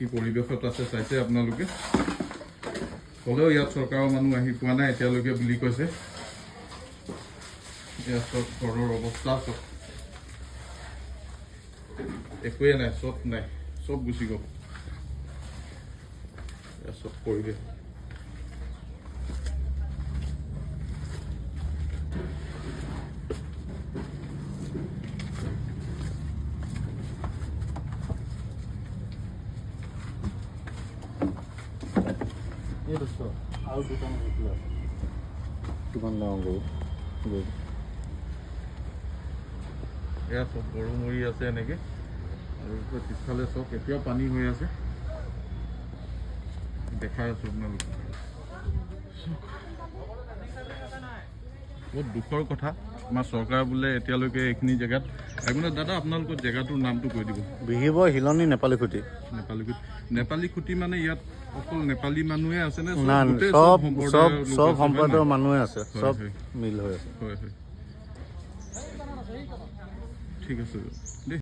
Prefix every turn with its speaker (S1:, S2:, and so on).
S1: কি পৰিৱেশত আছে চাইছে আপোনালোকে হ'লেও ইয়াত চৰকাৰৰ মানুহ আহি পোৱা নাই এতিয়ালৈকে বুলি কৈছে ইয়াত চব ঘৰৰ অৱস্থা চব একোৱে নাই চব গুচি গ'ল ইয়াত চব পৰিৱেশ
S2: আৰু দুটামান ডাঙৰ
S1: এয়া চব গৰু মৰি আছে এনেকে আৰু পিছফালে চব এতিয়াও পানী হৈ আছে দেখাই আছো আপোনালোকে বহুত দুখৰ কথা আমাৰ চৰকাৰ বোলে এতিয়ালৈকে এইখিনি জেগাত আপোনাৰ দাদা আপোনালোকৰ জেগাটোৰ নামটো কৈ দিব
S2: বিহিবৰ হিলনি নেপালী খুটি
S1: নেপালী খুটি মানে ইয়াত অকল নেপালী মানুহে আছে নে
S2: চব সম্প্ৰদায়ৰ মানুহে আছে চব মিল হৈ আছে
S1: হয় ঠিক আছে দেই